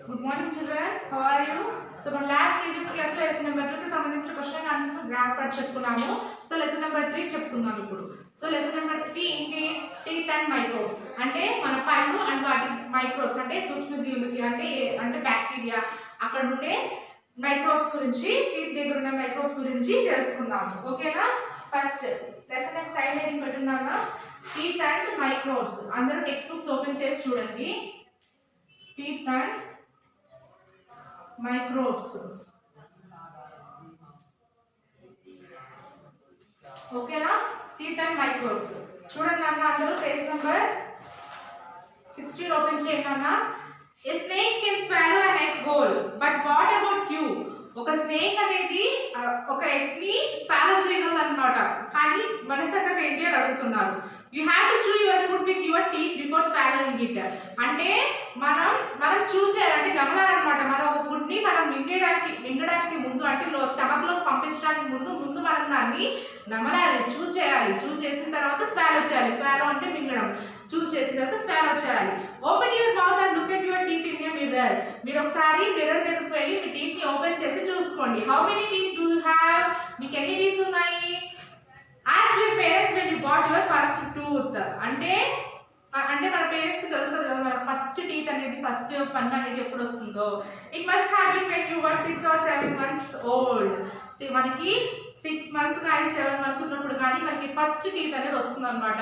Good morning children, how are you? So మన last previous class లో lesson number 2 కి సంబంధించిన క్వశ్చన్ ఆన్సర్స్ గ్రాఫ్ పార్ట్ చెప్పుకున్నాము. So lesson number 3 చెప్పుకుందాం ఇప్పుడు. సో lesson number 3 ఏంటి? Teeth and microbes. అంటే మన పళ్ళు అండ్ వాటి మైక్రోబ్స్ అంటే సూక్ష్మజీవులకి అంటే బ్యాక్టీరియా అక్కడ ఉండే మైక్రోబ్స్ గురించి టీత్ దగ్గర ఉన్న మైక్రోబ్స్ గురించి తెలుసుకుందాము. ఓకేనా? First lesson name side heading పెట్టున్నాను. Teeth and microbes. అందరూ టెక్స్ట్ బుక్స్ ఓపెన్ చేసి చూడండి. Teeth and microbes. ఓకేనా? టీత్ అండ్ మైక్రోబ్స్ చూడండి అన్న, అందరూ పేజ్ నంబర్ 16 ఓపెన్ చేయండి అన్న. A snake can swallow an egg whole, but what about you? ఒక స్నేక్ అనేది ఒక ఎగ్ ని స్వాలో చేయగలదు అన్నమాట. కానీ మన సంగతి ఏంటి అని అడుగుతున్నారు. You have to chew your food with your teeth before swallowing it. అంటే మనం చూ చేయాలంటే నమలాలన్నమాట. మనం ఒక ఫుడ్ ని మనం మింగడానికి ముందు అంటే స్టమక్ లో పంపించడానికి ముందు మనం దాన్ని నమలాలి, చూ చేయాలి. చూ చేసిన తర్వాత స్వాలో చేయాలి. స్వాలో అంటే మింగడం. చూ చేసిన తర్వాత స్వాలో చేయాలి. Open your mouth and look at your teeth in a mirror. మీరు ఒకసారి మిర్రర్ దగ్గరికి వెళ్ళి మీ టీత్ ని ఓపెన్ చేసి చూసుకోండి. How many teeth do you have? మీకు ఎన్ని టీత్స్ ఉన్నాయి? Ask your parents when you got your first tooth. అంటే మన పేరెంట్స్ కి తెలుస్తుంది కదా మన ఫస్ట్ టీత్ అనేది ఫస్ట్ పన్ను అనేది ఎప్పుడు వస్తుందో. It must have been when you were 6 or 7 months old. మనకి 6 months కానీ 7 months ఉన్నప్పుడు కానీ మనకి ఫస్ట్ టీత్ అనేది వస్తుంది అనమాట.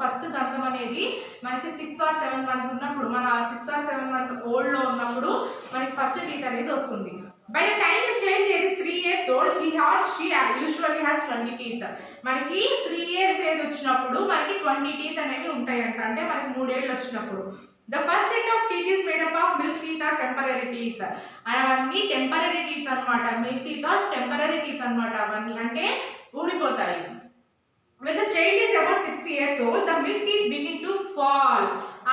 ఫస్ట్ దంతం అనేది మనకి 6 or 7 months ఉన్నప్పుడు, మన 6 or 7 months ఓల్డ్ లో ఉన్నప్పుడు మనకి ఫస్ట్ టీత్ అనేది వస్తుంది. By the time the child is 3 years old, he or she usually has 20 teeth. మనకి 3 years ఏజ్ వచ్చినప్పుడు మనకి 20 teeth అనేవి ఉంటాయంట. అంటే మనకి 3 ఏళ్ళు వచ్చినప్పుడు. The first set of teeth is made up of milk teeth or temporary teeth. అవన్నీ టెంపరరీ టీత్ అన్నమాట. Milk teeth are temporary teeth అన్నమాట. అవన్నీ అంటే ఊడిపోతాయి. When the child is about 6 years old, the milk teeth begin to fall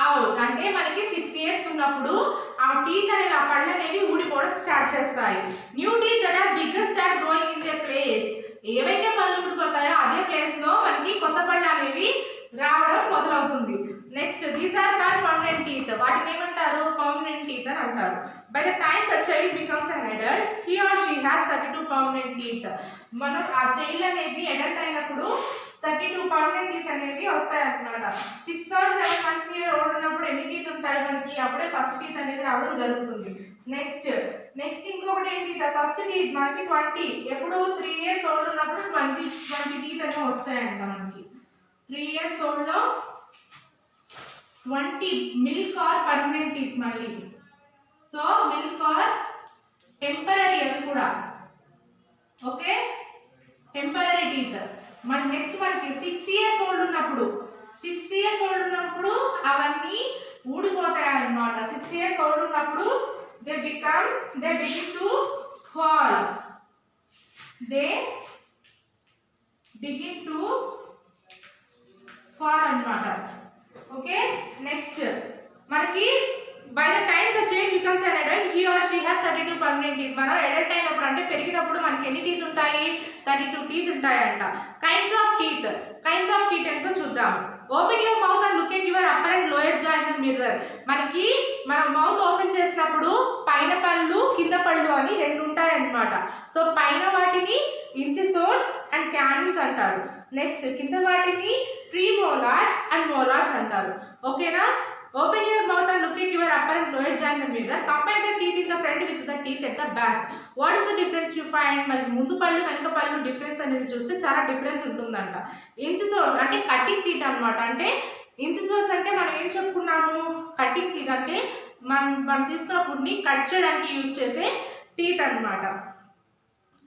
out. అంటే మనకి 6 years ఉన్నప్పుడు ఆ teeth అనేవి ఆ పళ్ళు అనేవి ఊడిపోవడం స్టార్ట్ చేస్తాయి. New teeth that are bigger start growing in their place. ఏవైతే పళ్ళు ఊడిపోతాయో అదే ప్లేస్ లో మనకి కొత్త పళ్ళు అనేవి రావడం మొదలవుతుంది. Next these are called permanent teeth. వాటిని ఏమంటారు? పర్మనెంట్ టీత్ అని అంటారు. By the time the child becomes an adult, he or she has 32 permanent teeth. మనం ఆ చైల్డ్ అనేది అడల్ట్ అయినప్పుడు 32 పర్మనెంట్ టీత్ అనేవి వస్తాయి అన్నమాట. 6 or 7 months ఓల్డ్ ఉన్నప్పుడు ఎన్ని టీత్ ఉంటాయి మనకి? అప్పుడే ఫస్ట్ టీత్ అనేది రావడం జరుగుతుంది. నెక్స్ట్ ఇంకొకటి ఏంటి? ద ఫస్ట్ టీత్ మనకి 20. ఎప్పుడు 3 years ఓల్డ్ ఉన్నప్పుడు 20 టీత్ అనేవి వస్తాయంట మనకి. 3 years ఓల్డ్ లో 20 మిల్క్ ఆర్ పర్మనెంట్ టీత్. మళ్ళీ సో మిల్క్ ఆర్ టెంపరరీ అవి కూడా. Okay, temporary teeth. మన నెక్స్ట్ మనకి 6 years ఓల్డ్ ఉన్నప్పుడు అవన్నీ ఊడిపోతాయి అన్నమాట. 6 years ఓల్డ్ ఉన్నప్పుడు they begin to fall. అన్నమాట. ఓకే, నెక్స్ట్ మనకి by the time the child becomes an adult, he or she has 32 permanent teeth. మనం అడల్ట్ అయినప్పుడు అంటే పెరిగినప్పుడు మనకి ఎన్ని టీత్ ఉంటాయి? 32 టీత్ ఉంటాయంట. కైండ్స్ ఆఫ్ టీత్ ఎంతో చూద్దాం. Open your mouth and look at your upper and lower జా ఇన్ ద మిర్రర్. మనకి మనం మౌత్ ఓపెన్ చేసినప్పుడు పైన పళ్ళు కింద పళ్ళు అని రెండు ఉంటాయి అన్నమాట. సో పైన వాటిని ఇన్సిసోర్స్ అండ్ క్యానిన్స్ అంటారు. నెక్స్ట్ కింద వాటిని ప్రీమోలార్స్ అండ్ మోలార్స్ అంటారు. ఓకేనా? Open your mouth and look at your upper and lower jaw in the mirror. Compare the teeth in the front with the teeth at the back. What is the difference you find? మనకి ముందు పళ్ళు వెనక పళ్ళు difference అనేది చూస్తే చాలా difference ఉంటుందంట. ఇన్సిసోర్స్ అంటే కటింగ్ టీత్ అన్నమాట. అంటే ఇన్సిసోర్స్ అంటే మనం ఏం చెప్పుకున్నాము? కటింగ్ టీత్ అంటే మనం తీసుకున్న ఫుడ్ ని కట్ చేయడానికి యూజ్ చేసే టీత్ అన్నమాట.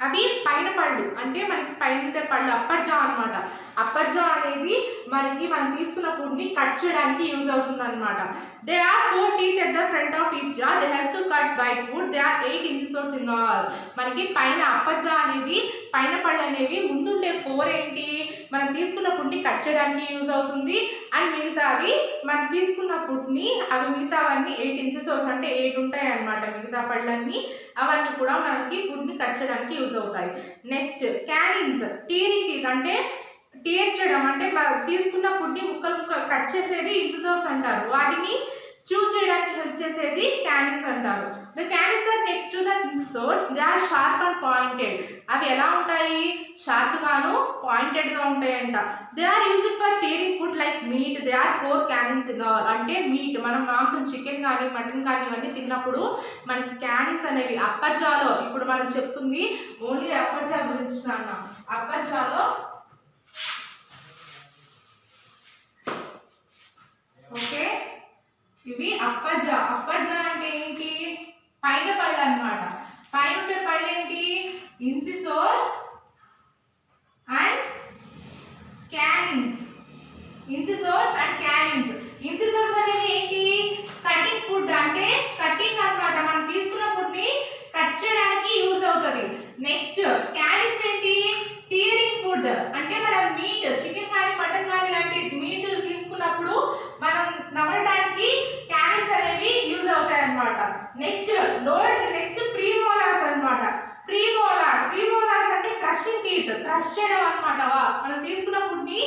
అవి పైన పళ్ళు అంటే మనకి పైన ఉండే పళ్ళు అప్పర్ జా అన్నమాట. అప్పర్ జా అనేది మనకి మనం తీసుకున్న ఫుడ్ ని కట్ చేయడానికి యూజ్ అవుతుంది అన్నమాట. They are 4 teeth at the front of each jaw. They help to cut bite food. There are 8 incisors in all. మనకి పైన అప్పర్ జా అనేది పైన పళ్ళు అనేవి ముందుండే 4 ఏంటి? మనం తీసుకున్న ఫుడ్ ని కట్ చేయడానికి యూజ్ అవుతుంది. అండ్ మిగతావి మనం తీసుకున్న ఫుడ్ ని మిగతావన్నీ 8 incisors అంటే 8 ఉంటాయి అన్నమాట. మిగతా పళ్ళన్నీ అవన్నీ కూడా మనకి ఫుడ్ ని కట్ చేయడానికి యూజ్ అవుతాయి. నెక్స్ట్ క్యానిన్స్. టీరింగ్ టీత్ అంటే టీర్ చేయడం అంటే తీసుకున్న ఫుడ్ ని ముక్కలు కట్ చేసేది ఇన్సిసోర్స్ అంటారు. వాటిని చూ చేయడానికి హెల్ప్ చేసేది క్యానిన్స్ అంటారు. The canines are next to the incisors, they are sharp and pointed. అవి ఎలా ఉంటాయి? షార్ప్ గాను పాయింటెడ్ గా ఉంటాయంట. They are used for tearing food like meat. They are 4 canines in all. అంటే మీట్, మనం మాంసం చికెన్ కానీ మటన్ కానీ ఇవన్నీ తిన్నప్పుడు మనకి క్యానిన్స్ అనేవి అప్పర్ జాలో, ఇప్పుడు మనం చెప్తుంది ఓన్లీ అప్పర్ జా గురించి నాన్న. అప్పర్ జాలో ఓకే, ఇవి అప్పర్ జా. అప్పర్ జా అంటే ఏంటి? పైన పళ్ళు అన్నమాట. పైన ఉండే పళ్ళు ఏంటి? ఇన్సిసోర్స్ అండ్ క్యానిన్స్. ఇన్సిసోర్స్ అండ్ క్యానిన్స్. ఇన్సిసోర్స్ అనేవి ఏంటి? కటింగ్ ఫుడ్, అంటే కటింగ్ అన్నమాట. మనం తీసుకున్న ఫుడ్ ని కట్ చేయడానికి యూజ్ అవుతుంది. నెక్స్ట్ క్యానిన్స్ ఏంటి? టీరింగ్ ఫుడ్, అంటే మనం మీట్ చికెన్ కానీ మటన్ కానీ లాంటి మీట్ తీసుకున్నప్పుడు మనం నమలడానికి క్యానిన్స్ అనేవి యూజ్ అవుతాయి అన్నమాట. నెక్స్ట్ ప్రీమోలార్స్ అన్నమాట. ప్రీమోలార్స్ అంటే క్రషింగ్ టీత్, క్రష్ చేయడం అన్నమాట. మనం తీసుకున్న ఫుడ్ ని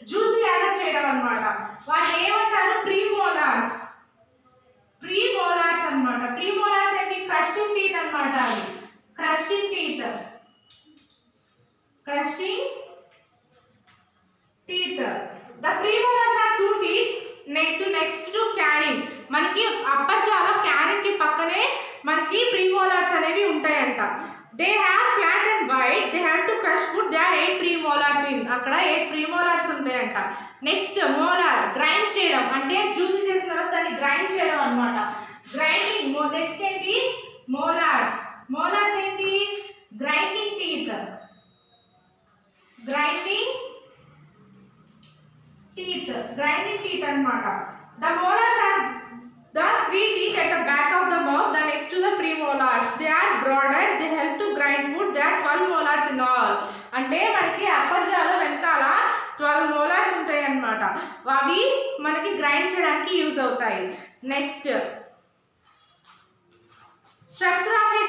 జ్యూసీ లాగా చేయడం అన్నమాట. వాటిని ఏమంటారు? ప్రీమోలార్స్ అన్నమాట. ప్రీమోలార్స్ అంటే క్రషింగ్ టీత్ అన్నమాట. అది crushing teeth. The premolars are 2 teeth next to canine. మనకి అప్పర్ జాలో క్యానిన్ కి పక్కనే మనకి ప్రీమోలార్స్ అనేవి ఉంటాయంట. They have flat and wide. They have to crush food. There are 8 premolars in. అక్కడ 8 premolars ఉంటాయంట. నెక్స్ట్ మోలార్, గ్రైండ్ చేయడం, అంటే జ్యూసీ చేసిన తర్వాత దాన్ని గ్రైండ్ చేయడం అన్నమాట. గ్రైండింగ్. నెక్స్ట్ ఏంటి? మోలార్స్ ఏంటి? Grinding teeth. గ్రైండింగ్ teeth అన్నమాట. The molars are the 3 teeth at the back of the mouth, the next to the premolars. They are broader. They help to grind food. There are 12 molars in all. అంటే మనకి upper జాలో వెనకాల 12 molars ఉంటాయి అన్నమాట. అవి మనకి grind చేయడానికి use అవుతాయి. Next structure of a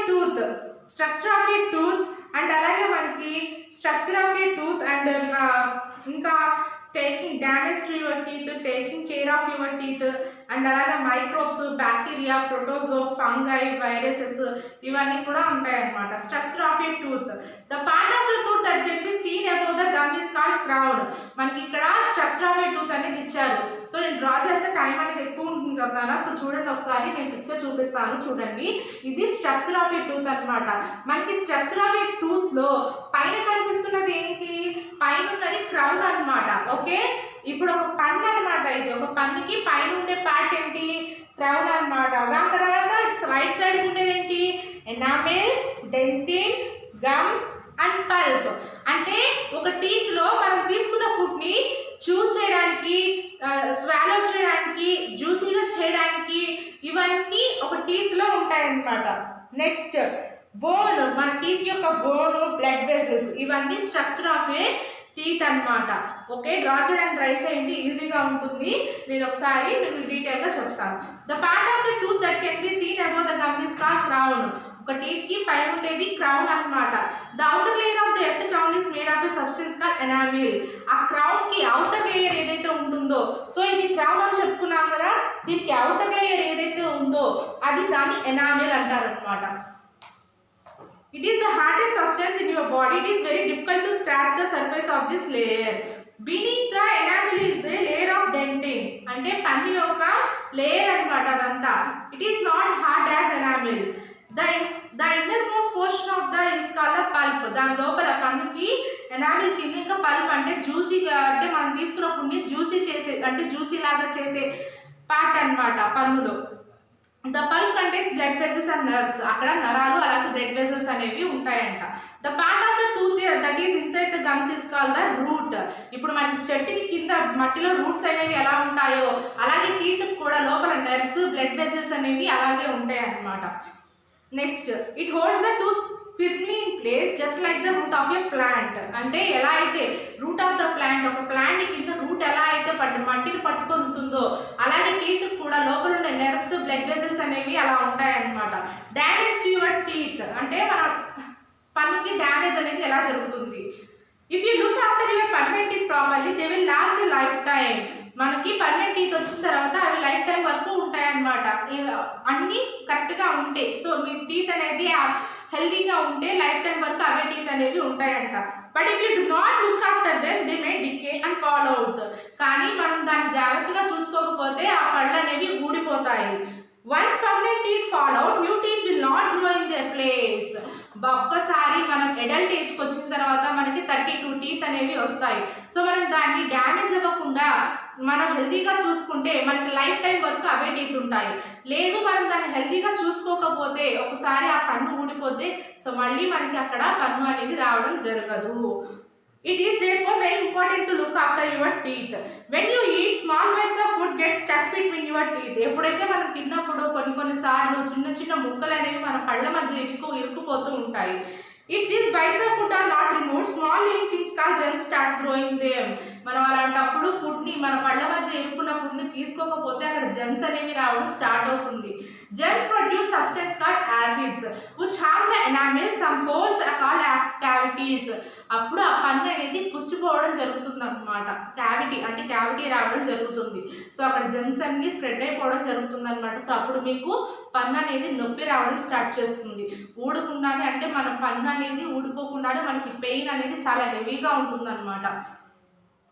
tooth and అలాగే మనకి structure of a tooth and ఇంకా taking damage to your teeth, taking care of your teeth, and అలాగే microbes, bacteria, protozoa, fungi, viruses ఇవన్నీ కూడా ఉంటాయి అన్నమాట. Structure of a tooth. The part of the tooth that can be seen above the gum is called crown. మనకి ఇక్కడ structure of a tooth అనేది ఇచ్చారు. So నేను డ్రా చేస్తే టైం అనేది ఎక్కువ ఉంటుంది కదా. సో చూడండి, ఒకసారి నేను పిక్చర్ చూపిస్తాను చూడండి. ఇది స్ట్రక్చర్ ఆఫ్ ఏ టూత్ అన్నమాట. మనకి స్ట్రక్చర్ ఆఫ్ ఏ టూత్ లో పైన కనిపిస్తున్నది ఏంటి? పైన ఉన్నది క్రౌన్ అన్నమాట. ఓకే, ఇప్పుడు ఒక పన్ను అన్నమాట. ఇది ఒక పన్నుకి పైన ఉండే పార్ట్ ఏంటి? క్రౌన్ అన్నమాట. దాని తర్వాత రైట్ సైడ్ ఉండేది ఏంటి? Enamel, dentin, gum and pulp. అంటే ఒక టీత్ లో మనం తీసుకున్న ఫుడ్ ని చూ చేయడానికి, స్వాలో చేయడానికి, జ్యూసీగా చేయడానికి ఇవన్నీ ఒక టీత్ లో ఉంటాయి అన్నమాట. నెక్స్ట్ బోన్, మన టీత్ యొక్క బోన్, బ్లడ్ వెసల్స్ ఇవన్నీ స్ట్రక్చర్ ఆఫ్ ఏ టీత్ అన్నమాట. ఓకే, డ్రా చేయడానికి ట్రై చేయండి, ఈజీగా ఉంటుంది. నేను ఒకసారి మీకు డీటెయిల్గా చెప్తాను. The part of the tooth that can be seen above the gum is called crown. ఒక టీత్ కి పైన ఉండేది క్రౌన్ అన్నమాట. The outer layer of the earth crown is made of a substance called enamel. ఆ crown కి outer layer ఏదైతే ఉంటుందో, so ఇది క్రౌన్ అని చెప్పుకున్నాం కదా, దీనికి అవుటర్ లేయర్ ఏదైతే ఉందో అది దాన్ని enamel అంటారన్నమాట. It is the hardest substance in your body. It is very difficult to scratch the surface of this layer. Beneath the enamel is the layer of dentin. అంటే పన్ను యొక్క లేయర్ అన్నమాట అదంతా. It is not hard as enamel. The innermost portion of the is called the pulp. దాని లోపల పన్నుకి enamel కింద ఇంకా pulp అంటే జ్యూసీగా, అంటే మనం తీసుకున్న ఫుడ్ని జ్యూసీ చేసే, అంటే జ్యూసీ లాగా చేసే పార్ట్ అన్నమాట పన్నులో. The pulp contains blood vessels and nerves. అక్కడ నరాలు అలాగే బ్లడ్ వెసల్స్ అనేవి ఉంటాయంట. The part of the tooth that is inside the gums is called the root. ఇప్పుడు మనకి చెట్టుకి కింద మట్టిలో రూట్స్ అనేవి ఎలా ఉంటాయో అలాగే టీత్ కూడా లోపల నర్వ్స్, బ్లడ్ వెసల్స్ అనేవి అలాగే ఉంటాయి అన్నమాట. Next it holds the tooth firmly in place just like the root of a plant. అంటే ఎలా అయితే రూట్ ఆఫ్ ద ప్లాంట్, ఒక ప్లాంట్ కింద రూట్ ఎలా అయితే మట్టిని పట్టుకొని ఉంటుందో అలాగే టీత్ కూడా లోపల ఉన్న నెర్వ్స్, బ్లడ్ వెసల్స్ అనేవి అలా ఉంటాయి అన్నమాట. డ్యామేజ్ టు యువర్ టీత్ అంటే మన పన్నుకి డ్యామేజ్ అనేది ఎలా జరుగుతుంది? If you look after your permanent teeth properly they will last a life time. మనకి పర్మనెంట్ టీత్ వచ్చిన తర్వాత అవి లైఫ్ టైం వరకు ఉంటాయి అన్నమాట. అనమాట. అన్నీ కరెక్ట్గా ఉంటాయి. సో మీ టీత్ అనేది హెల్తీగా ఉంటే లైఫ్ టైం వరకు అవే టీత్ అనేవి ఉంటాయంట. But if you do not look after them they may decay and fall out. కానీ మనం దాన్ని జాగ్రత్తగా చూసుకోకపోతే ఆ పళ్ళు అనేవి ఊడిపోతాయి. Once permanent teeth fall out new teeth will not grow in their place. ఒక్కసారి మనం అడల్ట్ ఏజ్కి వచ్చిన తర్వాత మనకి 32 టీత్ అనేవి వస్తాయి. సో మనం దాన్ని డ్యామేజ్ అవ్వకుండా మనం హెల్తీగా చూసుకుంటే మనకి లైఫ్ టైం వరకు అవే టీత్ ఉంటాయి. లేదు మనం దాన్ని హెల్తీగా చూసుకోకపోతే ఒకసారి ఆ పన్ను ఊడిపోతే సో మళ్ళీ మనకి అక్కడ పన్ను అనేది రావడం జరగదు. It is therefore very important to look after your teeth. When you eat, small bites of food get stuck between your teeth. ఎప్పుడైతే మనం తిన్నప్పుడు కొన్ని సార్లు చిన్న ముక్కలు అనేవి మన పళ్ళ మధ్య ఇరుక్కుపోతూ ఉంటాయి. If these bites of food are not removed, small living things called germs start growing them. మనం అలాంటప్పుడు ఫుడ్ని మన పళ్ళ మధ్య ఇరుక్కున్న ఫుడ్ని తీసుకోకపోతే అక్కడ జెమ్స్ అనేవి రావడం స్టార్ట్ అవుతుంది. Germs produce substance called acids which harm the enamel. Some holes are called cavities. అప్పుడు ఆ పన్ను అనేది పుచ్చిపోవడం జరుగుతుంది అనమాట. క్యావిటీ రావడం జరుగుతుంది. సో అక్కడ జెమ్స్ అన్ని స్ప్రెడ్ అయిపోవడం జరుగుతుంది అనమాట. సో అప్పుడు మీకు పన్ను అనేది నొప్పి రావడం స్టార్ట్ చేస్తుంది. ఊడకుండానే అంటే మన పన్ను అనేది ఊడిపోకుండానే మనకి పెయిన్ అనేది చాలా హెవీగా ఉంటుంది అనమాట.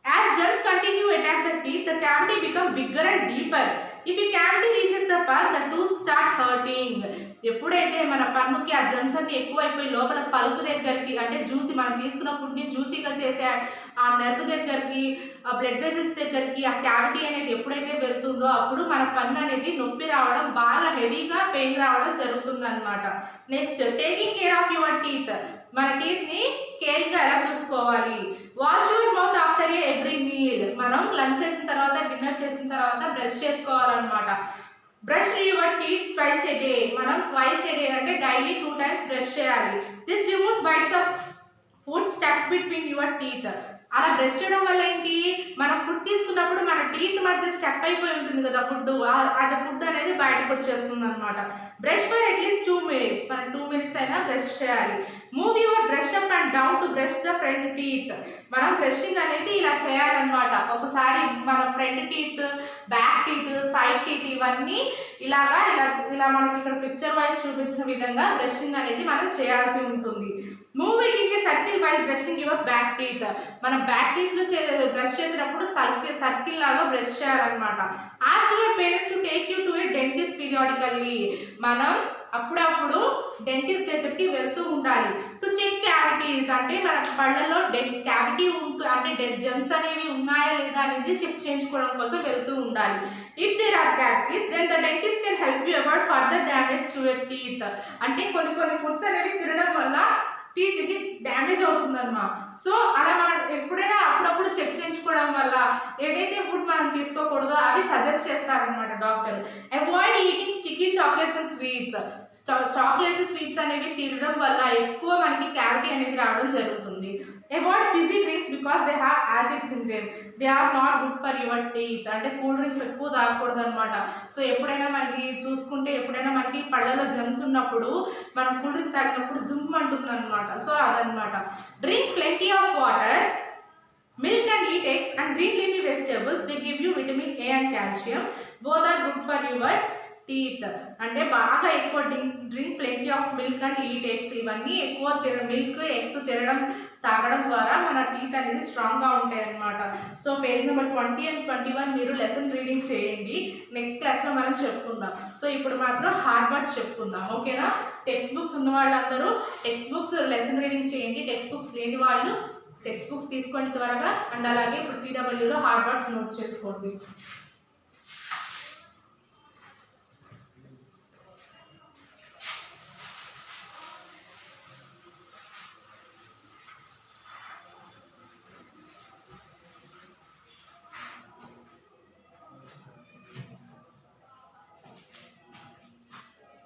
As germs continue to attack the teeth, the cavity becomes bigger and deeper. If a cavity reaches the pulp, the tooth start hurting. ఎప్పుడైతే మన పన్నుకి ఆ జెమ్స్ అన్ని ఎక్కువైపోయి లోపల పల్పు దగ్గరికి అంటే జ్యూసీ మనం తీసుకున్న ఫుడ్ని జ్యూసీగా చేసే ఆ నెర్వ్ దగ్గరికి ఆ బ్లడ్ వెజల్స్ దగ్గరికి ఆ క్యావిటీ అనేది ఎప్పుడైతే వెళ్తుందో అప్పుడు మన పన్ను అనేది నొప్పి రావడం బాగా హెవీగా పెయిన్ రావడం జరుగుతుంది అనమాట. Next taking care of your teeth. మన టీత్ని కేర్గా ఎలా చూసుకోవాలి? Wash your mouth after every meal. మనం లంచ్ చేసిన తర్వాత డిన్నర్ చేసిన తర్వాత బ్రష్ చేసుకోవాలన్నమాట. Brush your teeth twice a day. మనం ట్వైస్ ఏ డే అంటే డైలీ 2 times బ్రష్ చేయాలి. This removes bites of food stuck between your teeth. అలా బ్రష్ చేయడం వల్ల ఏంటి, మనం ఫుడ్ తీసుకున్నప్పుడు మన టీత్ మధ్య స్టక్ అయిపోయి ఉంటుంది కదా ఫుడ్, అది ఫుడ్ అనేది బయటకు వచ్చేస్తుంది అనమాట. Brush for at least 2 minutes. మన 2 minutes అయినా బ్రష్ చేయాలి. Move your brush up and down to brush the front teeth. మనం బ్రషింగ్ అనేది ఇలా చేయాలన్నమాట. ఒకసారి మన front teeth, back teeth, side teeth ఇవన్నీ ఇలా మనకి ఇక్కడ పిక్చర్ వైజ్ చూపించిన విధంగా బ్రషింగ్ అనేది మనం చేయాల్సి ఉంటుంది. Move it in a circle while brushing your back teeth. మనం బ్యాక్ టీత్లో బ్రష్ చేసినప్పుడు సర్కిల్ లాగా బ్రష్ చేయాలన్నమాట. Ask your parents to take you to A dentist periodically. మనం అప్పుడప్పుడు డెంటిస్ట్ దగ్గరికి వెళ్తూ ఉండాలి. టు చెక్ క్యావిటీస్ అంటే మన పళ్ళల్లో క్యావిటీ అంటే జెమ్స్ అనేవి ఉన్నాయా లేదా అనేది చెక్ చేయించుకోవడం కోసం వెళ్తూ ఉండాలి. If there are cavities then the dentist can help you avoid further damage to your teeth. అంటే కొన్ని ఫుడ్స్ అనేవి తినడం వల్ల టీత్కి డ్యామేజ్ అవుతుందన్నమాట. సో అలా మనం ఎప్పుడైనా అప్పుడప్పుడు చెక్ చేయించుకోవడం వల్ల ఏదైతే ఫుడ్ మనం తీసుకోకూడదో అవి సజెస్ట్ చేస్తారనమాట doctor. Avoid eating sticky chocolates and sweets. Chocolates sweets అనేవి తినడం వల్ల ఎక్కువ మనకి క్యావిటీ అనేది రావడం జరుగుతుంది. Avoid fizzy drinks because they have acids in them. They are not good for your teeth. అంటే కూల్ డ్రింక్స్ ఎక్కువ తాగకూడదు అనమాట. సో ఎప్పుడైనా మనకి పళ్ళలో జెమ్స్ ఉన్నప్పుడు మనం కూల్ డ్రింక్ తాగినప్పుడు జుమ్ అంటుంది అనమాట. సో అదనమాట. Drink plenty of water, milk and eat eggs and green leafy vegetables. They give you vitamin A and calcium. Both are good for your teeth. అంటే బాగా ఎక్కువ drink plenty of milk and eat eggs. ఇవన్నీ ఎక్కువ milk, eggs తాగడం ద్వారా మన teeth అనేది స్ట్రాంగ్గా ఉంటాయి అన్నమాట. సో పేజ్ నెంబర్ 20 and 21 మీరు లెసన్ రీడింగ్ చేయండి. నెక్స్ట్ క్లాస్లో మనం చెప్పుకుందాం. సో ఇప్పుడు మాత్రం హార్డ్ వర్డ్స్ చెప్పుకుందాం, ఓకేనా? టెక్స్ట్ బుక్స్ ఉన్న వాళ్ళందరూ టెక్స్ట్ బుక్స్ లెసన్ రీడింగ్ చేయండి. టెక్స్ట్ బుక్స్ లేని వాళ్ళు టెక్స్ట్ బుక్స్ తీసుకోండి త్వరగా. అండ్ అలాగే ఇప్పుడు CWలో హార్డ్ వర్డ్స్ నోట్ చేసుకోండి.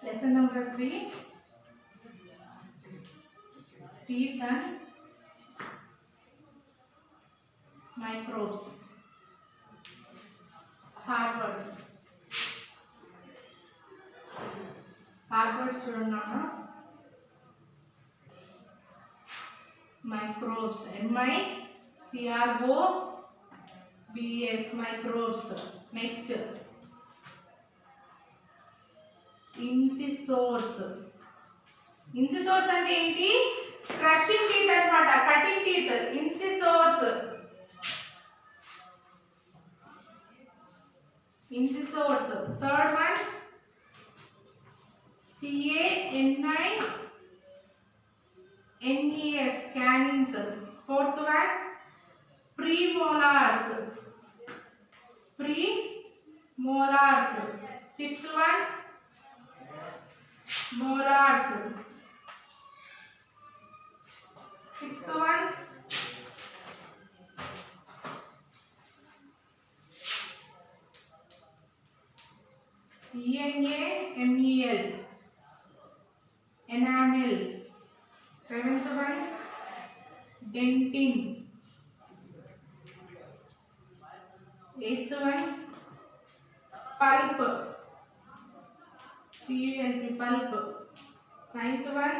Lesson number 3, teeth and microbes. Hard words. చూడన్నా. Microbes. MICROBES. Microbes. Next. Incisors. Incisors అంటే ఏంటి? క్రషింగ్ టీత్ అన్నమాట, cutting teeth. Incisors. Incisors. Third one, CANINES, canines. Fourth one, premolars. Premolars. Fifth one, molars. Sixth one, ENAMEL, enamel. Seventh one, dentin. Eighth one, pulp. PULP, pulp. Ninth one,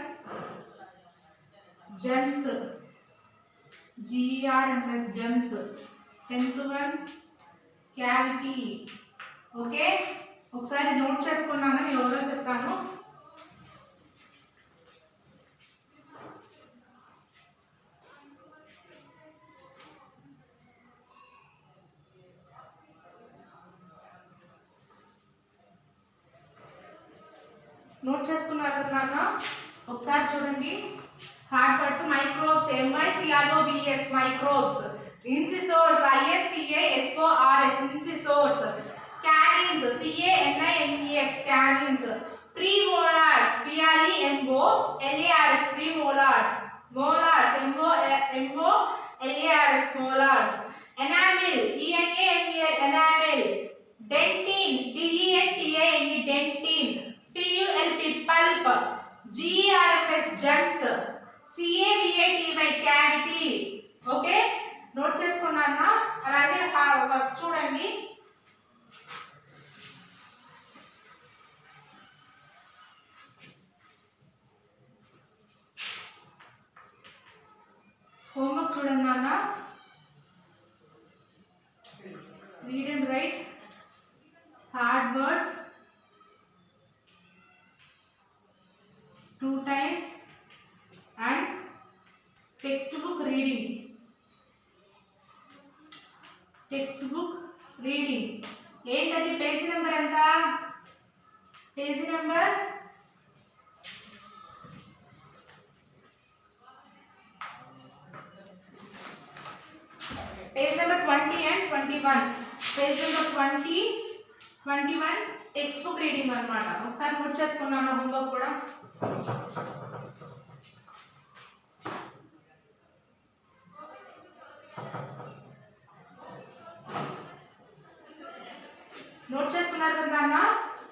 gems. GERMS, gems. Tenth one, cavity. Okay, ఒకసారి note చేసుకున్నాను, ఎవరో చెప్తాను. Note చేసుకున్నారు కదా, ఒకసారి చూడండి. Hard words, microbes, MICROBS, microbes. Incisors, INCASORS, incisors. Canines, CANINES, canines. Premolars, PREMOLARS, premolars. Molars, MOLARS, molars. Enamel, ENAMEL, enamel. Dentin, DENTIN, dentin. PULP, pulp. GERMS, gems. CAVITY, cavity. Okay, note చేసుకున్నానా? అలాగే work చూడండి. homework చూడండి నాన్న. read and write hard words 2 times and textbook reading. textbook reading ఏంటది? Page number ఎంత? Page number page number 20 and 21. Page number 20, 21 text book reading అన్నమాట. ఒకసారి note చేసుకున్నాను హోంవర్క్ కూడా. నోట్ చేసుకున్నారు కదా నాన్న,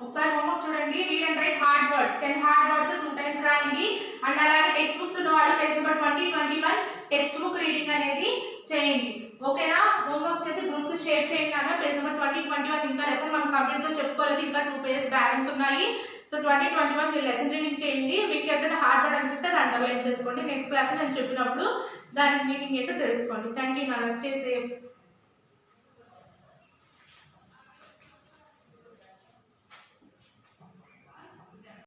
ఒకసారి హోంవర్క్ చూడండి. Read and right hard words 10 hard words 2 times రాయండి. అండ్ అలాగే టెక్స్ట్ బుక్స్ ఉన్న వాళ్ళు page number 20, 21 text book reading అనేది చేయండి. ఓకేనా? హోంవర్క్ చేసి గ్రూప్ కి షేర్ చేయండి అన్న. పేజ్ నెంబర్ 20, 21 ఇంకా లెసన్ మనం కంప్లీట్ గా చెప్పుకోలేదు, ఇంకా 2 పేజెస్ బ్యాలెన్స్ ఉన్నాయి. సో 20, 21 మీరు లెసన్ రీడింగ్ చేయండి. మీకు ఏదైనా హార్డ్ వర్డ్ అనిపిస్తే అది అండర్లైన్ చేసుకోండి. నెక్స్ట్ క్లాస్ లో నేను చెప్పినప్పుడు దాని మీనింగ్ ఏంటో తెలుసుకోండి. థ్యాంక్ యూ నాన్న. Stay safe.